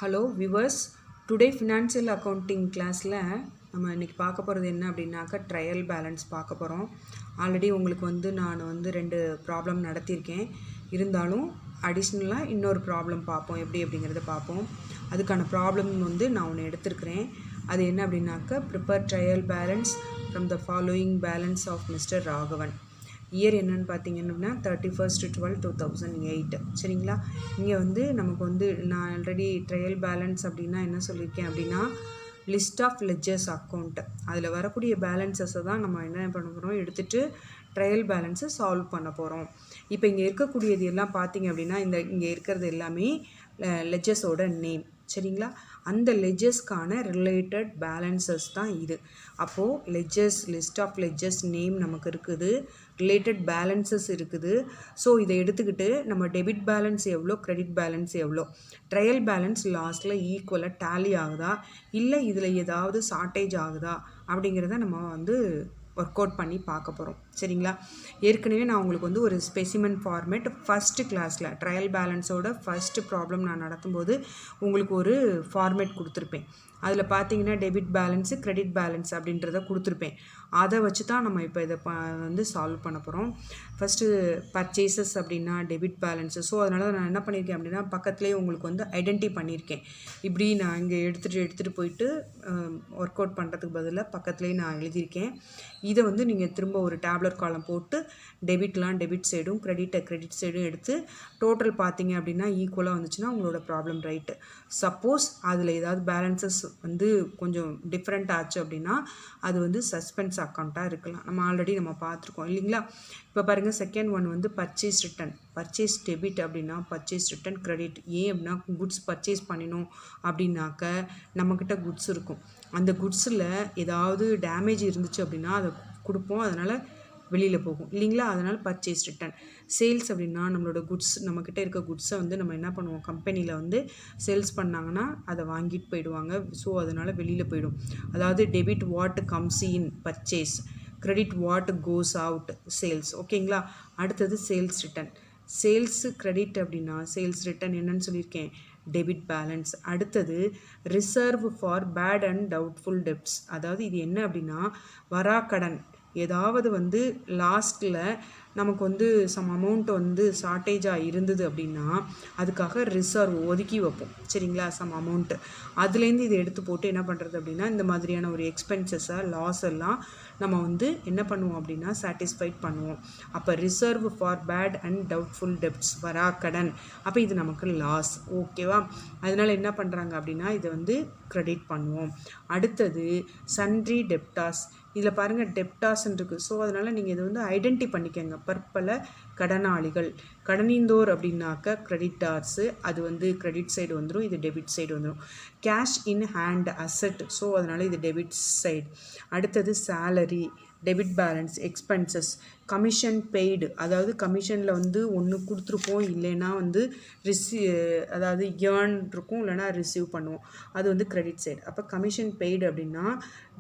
Hello viewers, today financial accounting கிளாஸில் நம்ம இன்றைக்கி பார்க்க போகிறது என்ன அப்படின்னாக்கா ட்ரையல் பேலன்ஸ் பார்க்க போகிறோம். ஆல்ரெடி உங்களுக்கு நான் 2 ப்ராப்ளம் நடத்தியிருக்கேன். இருந்தாலும் அடிஷ்னலாக இன்னொரு ப்ராப்ளம் பார்ப்போம், எப்படி அப்படிங்கிறத பார்ப்போம். அதுக்கான ப்ராப்ளம் நான் ஒன்று எடுத்திருக்கிறேன். அது என்ன அப்படின்னாக்கா prepare trial balance from the following balance of mister Raghavan. Year என்னென்னு பார்த்தீங்கன்னா 31/12/2008. சரிங்களா? இங்கே நமக்கு நான் ஆல்ரெடி ட்ரையல் பேலன்ஸ் அப்படின்னா என்ன சொல்லியிருக்கேன் அப்படின்னா லிஸ்ட் ஆஃப் லெட்ஜர்ஸ் அக்கௌண்ட், அதில் வரக்கூடிய பேலன்ஸஸை தான் நம்ம என்ன பண்ண போகிறோம், எடுத்துகிட்டு ட்ரையல் பேலன்ஸை சால்வ் பண்ண போகிறோம். இப்போ இங்கே இருக்கக்கூடியது எல்லாம் பார்த்தீங்க அப்படின்னா இங்கே இருக்கிறது எல்லாமே லெட்ஜர்ஸோட நேம். சரிங்களா? அந்த லெட்ஜர்ஸ்க்கான ரிலேட்டட் பேலன்சஸ் தான் இது. அப்போது ledgers, list of ledgers name நமக்கு இருக்குது, ரிலேட்டட் பேலன்சஸ் இருக்குது. ஸோ இதை எடுத்துக்கிட்டு நம்ம டெபிட் பேலன்ஸ் எவ்வளோ, கிரெடிட் பேலன்ஸ் எவ்வளோ, ட்ரையல் பேலன்ஸ் லாஸ்ட்டில் ஈக்குவலாக டேலி ஆகுதா, இல்லை இதில் ஏதாவது ஷார்ட்டேஜ் ஆகுதா அப்படிங்கிறத நம்ம ஒர்க் அவுட் பண்ணி பார்க்க போகிறோம். சரிங்களா? ஏற்கனவே நான் உங்களுக்கு ஒரு ஸ்பெசிமென் ஃபார்மேட் ஃபஸ்ட்டு கிளாஸில் ட்ரையல் பேலன்ஸோட ஃபஸ்ட்டு ப்ராப்ளம் நான் நடத்தும்போது உங்களுக்கு ஒரு ஃபார்மேட் கொடுத்துருப்பேன். அதில் பார்த்தீங்கன்னா டெபிட் பேலன்ஸு, கிரெடிட் பேலன்ஸ் அப்படின்றத கொடுத்துருப்பேன். அதை வச்சு தான் நம்ம இப்போ இதை சால்வ் பண்ண போகிறோம். ஃபஸ்ட்டு பர்ச்சேசஸ் அப்படின்னா டெபிட் பேலன்ஸு. ஸோ அதனால் நான் என்ன பண்ணியிருக்கேன் அப்படின்னா பக்கத்துலேயே உங்களுக்கு ஐடென்டி பண்ணியிருக்கேன். இப்படி நான் இங்கே எடுத்துகிட்டு போயிட்டு ஒர்க் அவுட் பண்ணுறதுக்கு பதிலாக பக்கத்துலேயே நான் எழுதியிருக்கேன். இதை நீங்கள் திரும்ப ஒரு டேப்லர் காலம் போட்டு டெபிட்லாம் டெபிட் சைடும், கிரெடிட் சைடும் எடுத்து டோட்டல் பார்த்தீங்க அப்படின்னா ஈக்குவலாக வந்துச்சுன்னா உங்களோட ப்ராப்ளம் ரைட்டு. சப்போஸ் அதில் ஏதாவது பேலன்சஸ் கொஞ்சம் டிஃப்ரெண்ட் ஆச்சு அப்படின்னா அது சஸ்பென்ஸ் அக்கௌண்ட்டாக இருக்கலாம். நம்ம ஆல்ரெடி பார்த்துருக்கோம் இல்லைங்களா? இப்போ பாருங்கள், second one purchase return. Purchase debit அப்படின்னா பர்ச்சேஸ் ரிட்டன் கிரெடிட். ஏன் அப்படின்னா குட்ஸ் பர்ச்சேஸ் பண்ணினோம் அப்படின்னாக்க நம்மக்கிட்ட குட்ஸ் இருக்கும். அந்த குட்ஸில் ஏதாவது டேமேஜ் இருந்துச்சு அப்படின்னா அதை கொடுப்போம், அதனால் வெளியில் போகும் இல்லைங்களா? அதனால் பர்ச்சேஸ் ரிட்டன். சேல்ஸ் அப்படின்னா நம்மளோட குட்ஸ், நம்மக்கிட்ட இருக்க குட்ஸை நம்ம என்ன பண்ணுவோம், கம்பெனியில் சேல்ஸ் பண்ணாங்கன்னா அதை வாங்கிட்டு போயிடுவாங்க. ஸோ அதனால் வெளியில் போயிடும். அதாவது debit what comes in purchase, credit what goes out sales. ஓகேங்களா? அடுத்தது சேல்ஸ் ரிட்டன். சேல்ஸு கிரெடிட் அப்படின்னா சேல்ஸ் ரிட்டன் என்னன்னு சொல்லியிருக்கேன், டெபிட் பேலன்ஸ். அடுத்தது reserve for bad and doubtful debts. அதாவது இது என்ன அப்படின்னா வராக்கடன், ஏதாவது லாஸ்ட்டில் நமக்கு சம் அமௌண்ட் ஷார்ட்டேஜாக இருந்தது அப்படின்னா அதுக்காக ரிசர்வ் ஒதுக்கி வைப்போம். சரிங்களா? சம் அமௌண்ட்டு அதுலேருந்து இதை எடுத்து போட்டு என்ன பண்ணுறது அப்படின்னா இந்த மாதிரியான ஒரு எக்ஸ்பென்சஸை, லாஸ் எல்லாம் நம்ம என்ன பண்ணுவோம் அப்படின்னா சாட்டிஸ்ஃபைட் பண்ணுவோம். அப்போ reserve for bad and doubtful debts, வராக்கடன். அப்போ இது நமக்கு லாஸ். ஓகேவா? அதனால் என்ன பண்ணுறாங்க அப்படின்னா இதை கிரெடிட் பண்ணுவோம். அடுத்தது சன்ட்ரி டெப்டாஸ். இதில் பாருங்கள் டெப்டாஸ்ன்னு இருக்குது. ஸோ அதனால் நீங்கள் இதை ஐடென்டி பண்ணிக்கோங்க. பற்பல கடனாளிகள், கடனீந்தோர் அப்படின்னாக்க கிரெடிட்டார்ஸு, அது கிரெடிட் சைடு வந்துடும், இது டெபிட் சைடு வந்துடும். Cash in hand asset. So அதனால் இது டெபிட் சைடு. அடுத்தது salary, debit balance. Expenses, commission paid. அதாவது கமிஷனில் ஒன்று கொடுத்துருப்போம், இல்லைன்னா அதாவது ஏர்ன் இருக்கும், இல்லைனா ரிசீவ் பண்ணுவோம், அது கிரெடிட் சைடு. அப்போ கமிஷன் பெய்டு அப்படின்னா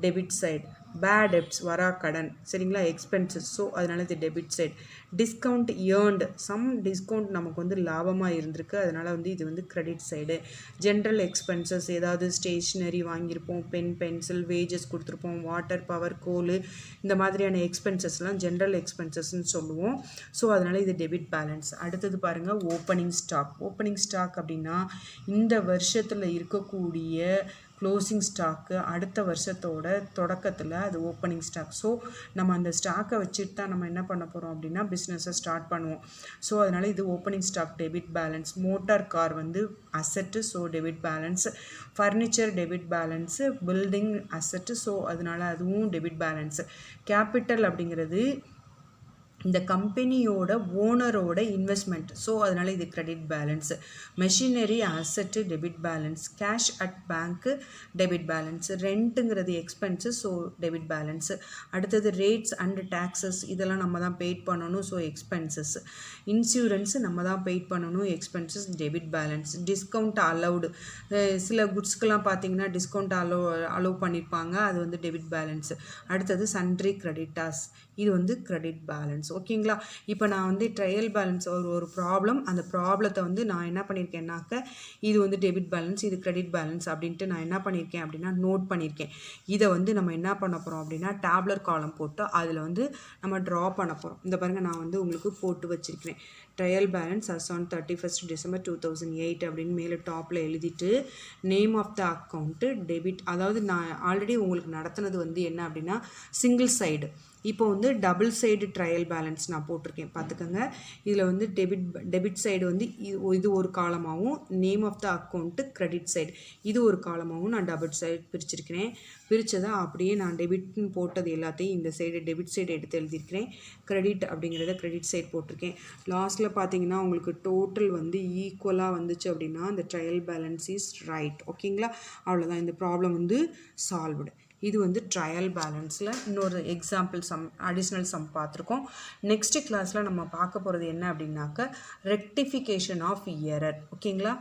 டெபிட் சைடு. பேட் டெப்ட்ஸ், வராக்கடன். சரிங்களா? எக்ஸ்பென்சஸ். ஸோ அதனால் இது debit side. Discount earned, some discount நமக்கு லாபமாக இருந்திருக்கு, அதனால் இது கிரெடிட் சைடு. ஜென்ரல் எக்ஸ்பென்சஸ், ஏதாவது ஸ்டேஷ்னரி வாங்கியிருப்போம், பென், பென்சில், வேஜஸ் கொடுத்துருப்போம், வாட்டர், பவர், கோல், இந்த மாதிரியான எக்ஸ்பென்சஸ்லாம் ஜென்ரல் எக்ஸ்பென்சஸ்ன்னு சொல்லுவோம். ஸோ அதனால் இது டெபிட் பேலன்ஸ். அடுத்தது பாருங்கள் ஓப்பனிங் ஸ்டாக். ஓப்பனிங் ஸ்டாக் அப்படின்னா இந்த வருஷத்தில் இருக்கக்கூடிய க்ளோசிங் ஸ்டாக்கு அடுத்த வருஷத்தோட தொடக்கத்தில் அது ஓப்பனிங் ஸ்டாக். ஸோ நம்ம அந்த ஸ்டாக்கை வச்சுட்டு தான் நம்ம என்ன பண்ண போகிறோம் அப்படின்னா பிஸ்னஸை ஸ்டார்ட் பண்ணுவோம். ஸோ அதனால் இது opening stock debit balance. Motor car asset, so debit balance. Furniture debit balance. Building asset, so அதனால் அதுவும் டெபிட் பேலன்ஸு. கேபிட்டல் அப்படிங்கிறது இந்த கம்பெனியோட ஓனரோட இன்வெஸ்ட்மெண்ட். ஸோ அதனால் இது credit balance. Machinery asset, debit balance. Cash at bank, debit balance. ரெண்ட்டுங்கிறது expenses, so debit balance. அடுத்தது ரேட்ஸ் அண்ட் டேக்ஸஸ், இதெல்லாம் நம்ம தான் பெய்ட் பண்ணணும், ஸோ எக்ஸ்பென்சஸ். இன்சூரன்ஸு நம்ம தான் பெய்ட் பண்ணணும், expenses, debit balance. Discount allowed, சில குட்ஸ்க்கெலாம் பார்த்தீங்கன்னா டிஸ்கவுண்ட் அலோவ் பண்ணியிருப்பாங்க, அது டெபிட் பேலன்ஸு. அடுத்தது சன்ட்ரி கிரெடிட்டாஸ். இது வந்து கிரெடிட் பேலன்ஸ். ஓகேங்களா? இப்போ நான் வந்து ட்ரையல் பேலன்ஸ் ஒரு ப்ராப்ளம், அந்த ப்ராப்ளத்தை வந்து நான் என்ன பண்ணியிருக்கேன்னாக்க இது வந்து டெபிட் பேலன்ஸ், இது கிரெடிட் பேலன்ஸ் அப்படின்ட்டு நான் என்ன பண்ணியிருக்கேன் அப்படின்னா நோட் பண்ணியிருக்கேன். இதை வந்து நம்ம என்ன பண்ண போகிறோம் அப்படின்னா டேப்லர் காலம் போட்டு அதில் வந்து நம்ம ட்ரா பண்ண போகிறோம். இந்த பாருங்கள், நான் வந்து உங்களுக்கு போட்டு வச்சுருக்கிறேன். Trial balance as on 31st December 2008 அப்படின்னு மேலே டாப்பில் எழுதிட்டு name of the account debit. அதாவது நான் ஆல்ரெடி உங்களுக்கு நடத்துனது வந்து என்ன அப்படின்னா சிங்கிள் சைடு. இப்போ வந்து டபுள் சைடு ட்ரையல் பேலன்ஸ் நான் போட்டிருக்கேன், பார்த்துக்கோங்க. இதில் வந்து டெபிட் சைடு வந்து இது ஒரு காலமாகவும், name of the account credit side இது ஒரு காலமாகவும் நான் டபுள் சைடு பிரிச்சிருக்கிறேன். பிரித்ததை அப்படியே நான் டெபிட்னு போட்டது எல்லாத்தையும் இந்த சைடு டெபிட் சைடு எடுத்து எழுதியிருக்கிறேன். கிரெடிட் அப்படிங்கிறத கிரெடிட் சைடு போட்டிருக்கேன். லாஸ்ட்டில் பார்த்தீங்கன்னா உங்களுக்கு டோட்டல் வந்து ஈக்குவலாக வந்துச்சு அப்படின்னா இந்த ட்ரையல் பேலன்ஸ் இஸ் ரைட். ஓகேங்களா? அவ்வளோதான், இந்த ப்ராப்ளம் வந்து சால்வ்டு. இது வந்து ட்ரையல் பேலன்ஸில் இன்னொரு எக்ஸாம்பிள் சம், அடிஷ்னல் சம் பார்த்துருக்கோம். நெக்ஸ்ட் கிளாஸில் நம்ம பார்க்க போகிறது என்ன அப்படின்னாக்க ரெக்டிஃபிகேஷன் ஆஃப் எரர். ஓகேங்களா?